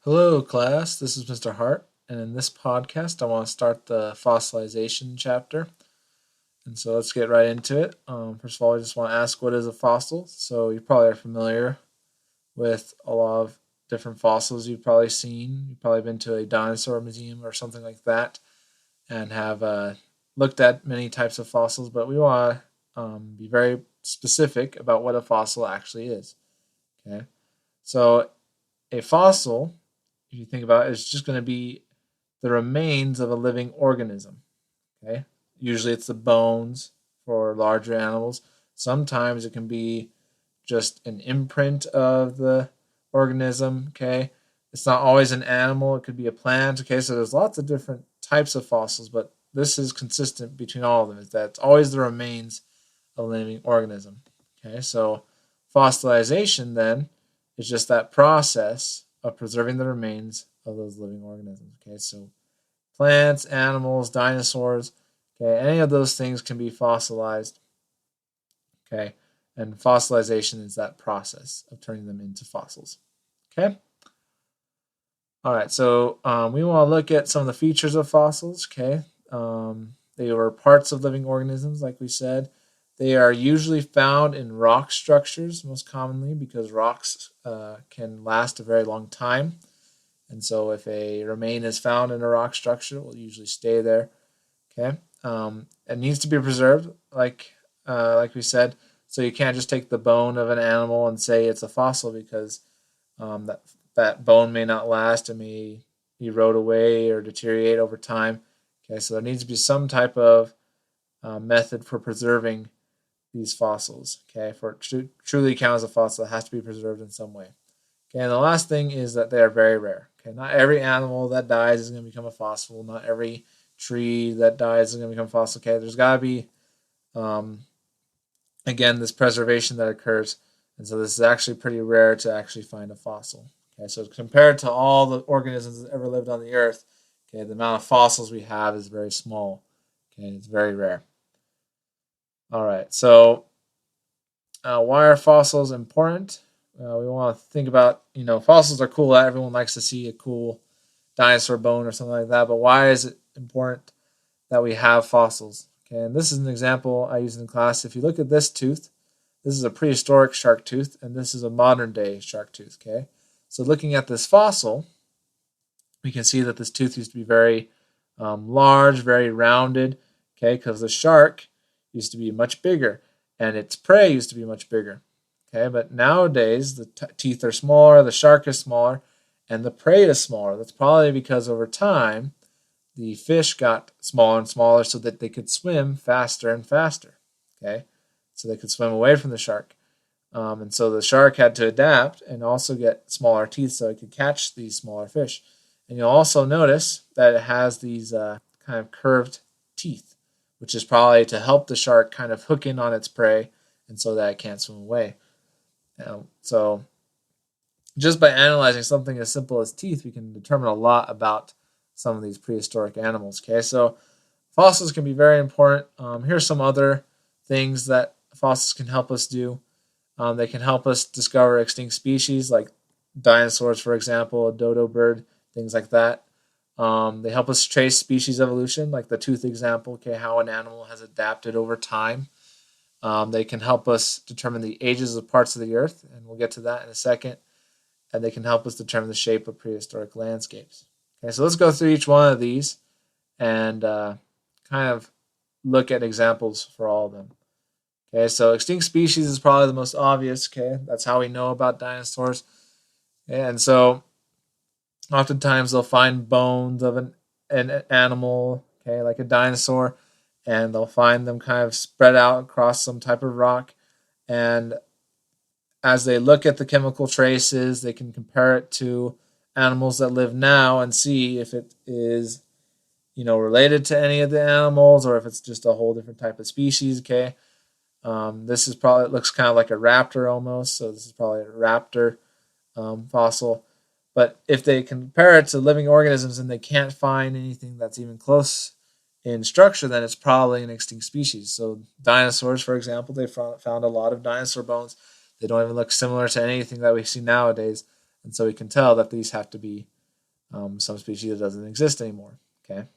Hello, class. This is Mr. Hart, and in this podcast, I want to start the fossilization chapter. And so let's get right into it. First of all, I just want to ask what is a fossil? So you probably are familiar with a lot of different fossils you've probably seen. You've probably been to a dinosaur museum or something like that and have looked at many types of fossils, but we want to be very specific about what a fossil actually is. Okay. So a fossil, if you think about it, is just going to be the remains of a living organism. Okay, usually it's the bones for larger animals. Sometimes it can be just an imprint of the organism. Okay, it's not always an animal. It could be a plant. Okay, so there's lots of different types of fossils, but this is consistent between all of them. Is that it's always the remains of a living organism. Okay, so fossilization then is just that process of preserving the remains of those living organisms. Okay, so plants, animals, dinosaurs, okay, any of those things can be fossilized. Okay, and fossilization is that process of turning them into fossils. Okay. All right, so we want to look at some of the features of fossils. Okay, they are parts of living organisms, like we said. They are usually found in rock structures, most commonly, because rocks can last a very long time. And so if a remain is found in a rock structure, it will usually stay there. Okay. It needs to be preserved, like we said. So you can't just take the bone of an animal and say it's a fossil because that bone may not last. It may erode away or deteriorate over time. Okay. So there needs to be some type of method for preserving these fossils. Okay. For it to truly count as a fossil, it has to be preserved in some way. Okay, and the last thing is that they are very rare. Okay, not every animal that dies is going to become a fossil. Not every tree that dies is going to become a fossil. Okay, there's got to be, um, again, this preservation that occurs. And so this is actually pretty rare to actually find a fossil. Okay, so compared to all the organisms that ever lived on the earth, okay, the amount of fossils we have is very small. Okay, it's very rare. All right, so why are fossils important? We want to think about, fossils are cool. Everyone likes to see a cool dinosaur bone or something like that. But why is it important that we have fossils? Okay, and this is an example I use in class. If you look at this tooth, this is a prehistoric shark tooth, and this is a modern day shark tooth. Okay, so looking at this fossil, we can see that this tooth used to be very large, very rounded. Okay, because the shark used to be much bigger, and its prey used to be much bigger. Okay, but nowadays the teeth are smaller, the shark is smaller, and the prey is smaller. That's probably because over time the fish got smaller and smaller so that they could swim faster and faster. Okay, so they could swim away from the shark. And so the shark had to adapt and also get smaller teeth so it could catch these smaller fish. And you'll also notice that it has these kind of curved teeth, which is probably to help the shark kind of hook in on its prey and so that it can't swim away. So just by analyzing something as simple as teeth, we can determine a lot about some of these prehistoric animals. Okay, so fossils can be very important. Here's some other things that fossils can help us do. They can help us discover extinct species like dinosaurs, for example, a dodo bird, things like that. They help us trace species evolution, like the tooth example, okay, how an animal has adapted over time. They can help us determine the ages of parts of the earth, and we'll get to that in a second. And they can help us determine the shape of prehistoric landscapes. Okay, so let's go through each one of these and kind of look at examples for all of them. Okay, so extinct species is probably the most obvious. Okay, that's how we know about dinosaurs. And so oftentimes they'll find bones of an animal, okay, like a dinosaur, and they'll find them kind of spread out across some type of rock. And as they look at the chemical traces, they can compare it to animals that live now and see if it is, related to any of the animals or if it's just a whole different type of species. Okay, this is probably, it looks kind of like a raptor almost, so this is probably a raptor fossil. But if they compare it to living organisms and they can't find anything that's even close in structure, then it's probably an extinct species. So dinosaurs, for example, they found a lot of dinosaur bones. They don't even look similar to anything that we see nowadays. And so we can tell that these have to be some species that doesn't exist anymore. Okay.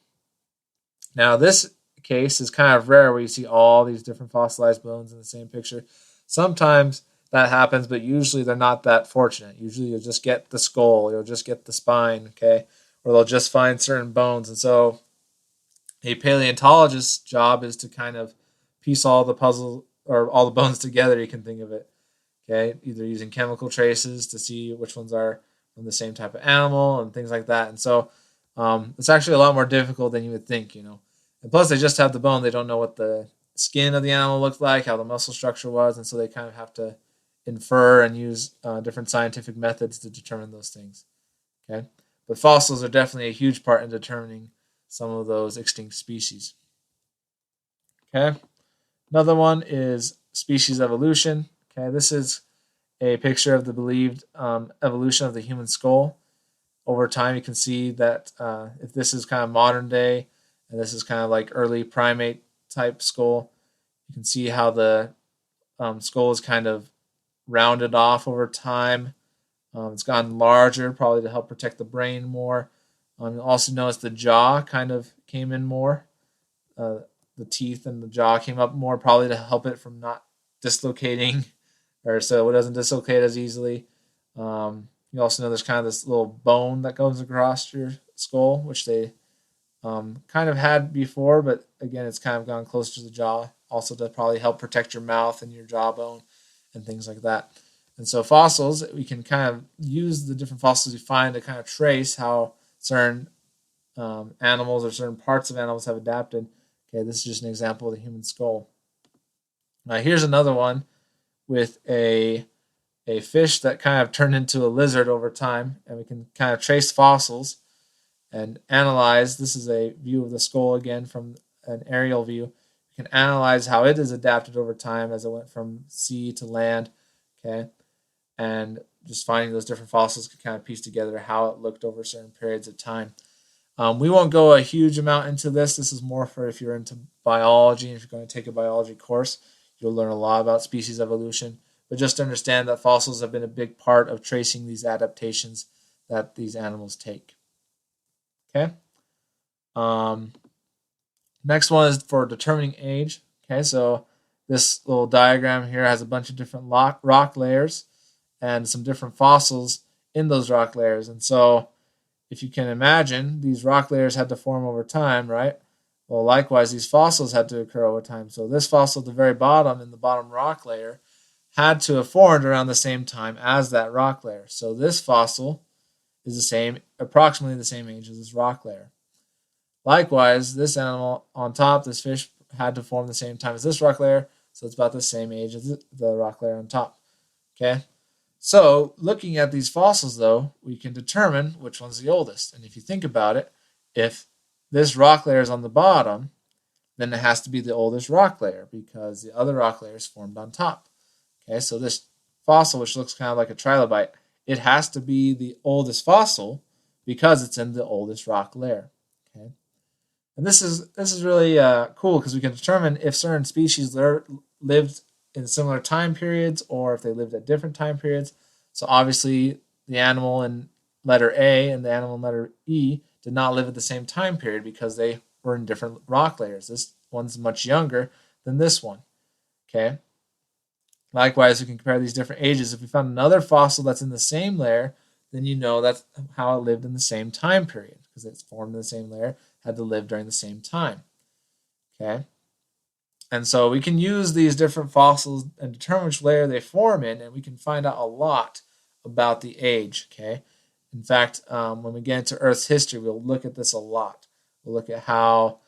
Now this case is kind of rare where you see all these different fossilized bones in the same picture. Sometimes that happens, but usually they're not that fortunate. Usually you'll just get the skull, you'll just get the spine, okay? Or they'll just find certain bones. And so a paleontologist's job is to kind of piece all the puzzle or all the bones together, you can think of it. Okay, either using chemical traces to see which ones are from the same type of animal and things like that. And so it's actually a lot more difficult than you would think, And plus, they just have the bone; they don't know what the skin of the animal looked like, how the muscle structure was, and so they kind of have to infer and use different scientific methods to determine those things. Okay, but fossils are definitely a huge part in determining some of those extinct species. Okay, another one is species evolution. Okay, this is a picture of the believed evolution of the human skull. Over time, you can see that if this is kind of modern day, and this is kind of like early primate type skull, you can see how the skull is kind of rounded off over time. It's gotten larger, probably to help protect the brain more. You'll also notice the jaw kind of came in more. Uh, the teeth and the jaw came up more, probably to help it from not dislocating, or so it doesn't dislocate as easily. You also know there's kind of this little bone that goes across your skull, which they kind of had before, but again, it's kind of gone closer to the jaw, also to probably help protect your mouth and your jawbone and things like that. And so fossils, we can kind of use the different fossils we find to kind of trace how certain animals or certain parts of animals have adapted. Okay, this is just an example of the human skull. Now here's another one with a fish that kind of turned into a lizard over time, and we can kind of trace fossils and analyze. This is a view of the skull again from an aerial view. We can analyze how it has adapted over time as it went from sea to land, okay? And just finding those different fossils can kind of piece together how it looked over certain periods of time. We won't go a huge amount into this. This is more for if you're into biology and if you're going to take a biology course, you'll learn a lot about species evolution. But just understand that fossils have been a big part of tracing these adaptations that these animals take. Okay. Next one is for determining age. Okay, so this little diagram here has a bunch of different rock layers and some different fossils in those rock layers. And so if you can imagine, these rock layers had to form over time, right? Well, likewise, these fossils had to occur over time. So this fossil at the very bottom, in the bottom rock layer, had to have formed around the same time as that rock layer. So this fossil is approximately the same age as this rock layer. Likewise, this animal on top, this fish, had to form the same time as this rock layer, so it's about the same age as the rock layer on top. Okay? So, looking at these fossils, though, we can determine which one's the oldest. And if you think about it, if this rock layer is on the bottom, then it has to be the oldest rock layer because the other rock layer is formed on top. Okay, so this fossil, which looks kind of like a trilobite, it has to be the oldest fossil because it's in the oldest rock layer. Okay, and this is really cool because we can determine if certain species lived in similar time periods or if they lived at different time periods. So obviously, the animal in letter A and the animal in letter E did not live at the same time period because they were in different rock layers. This one's much younger than this one. Okay. Likewise, we can compare these different ages. If we found another fossil that's in the same layer, then you know that's how it lived in the same time period because it's formed in the same layer, had to live during the same time. Okay? And so we can use these different fossils and determine which layer they form in, and we can find out a lot about the age. Okay? In fact, when we get into Earth's history, we'll look at this a lot. We'll look at how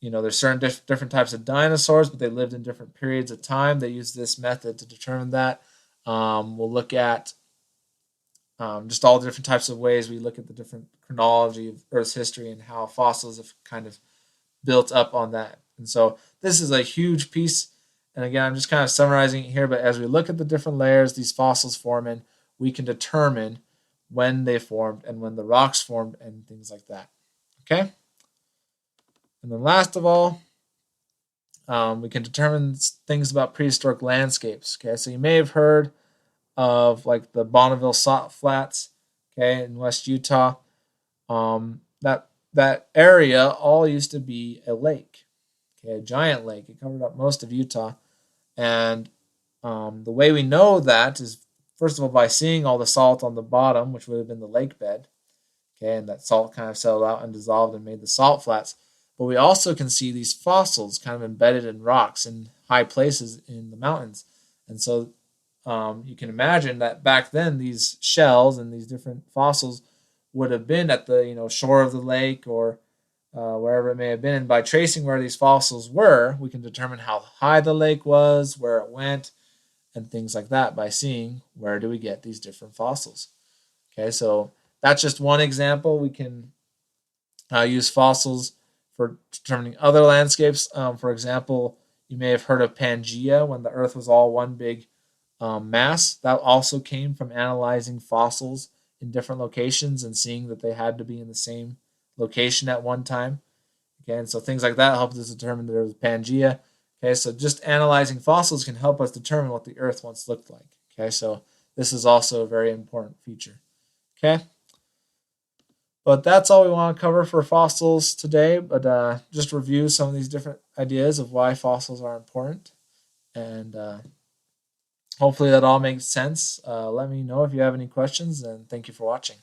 there's certain different types of dinosaurs, but they lived in different periods of time. They use this method to determine that. We'll look at just all the different types of ways we look at the different chronology of Earth's history and how fossils have kind of built up on that. And so this is a huge piece. And again, I'm just kind of summarizing it here, but as we look at the different layers these fossils form in, we can determine when they formed and when the rocks formed and things like that. Okay? And then last of all, we can determine things about prehistoric landscapes. Okay, so you may have heard of like the Bonneville Salt Flats. okay, in West Utah. That area all used to be a lake, okay, a giant lake. It covered up most of Utah, and the way we know that is first of all by seeing all the salt on the bottom, which would have been the lake bed, okay, and that salt kind of settled out and dissolved and made the salt flats. But we also can see these fossils kind of embedded in rocks in high places in the mountains, and so you can imagine that back then these shells and these different fossils would have been at the shore of the lake or wherever it may have been. And by tracing where these fossils were, we can determine how high the lake was, where it went, and things like that by seeing where do we get these different fossils. Okay, so that's just one example. We can use fossils for determining other landscapes. For example, you may have heard of Pangea when the Earth was all one big mass. That also came from analyzing fossils in different locations and seeing that they had to be in the same location at one time. Okay, and so things like that helped us determine that there was Pangea. Okay, so just analyzing fossils can help us determine what the Earth once looked like. Okay, so this is also a very important feature. Okay, but that's all we want to cover for fossils today. But just review some of these different ideas of why fossils are important, and hopefully that all makes sense. Let me know if you have any questions, and thank you for watching.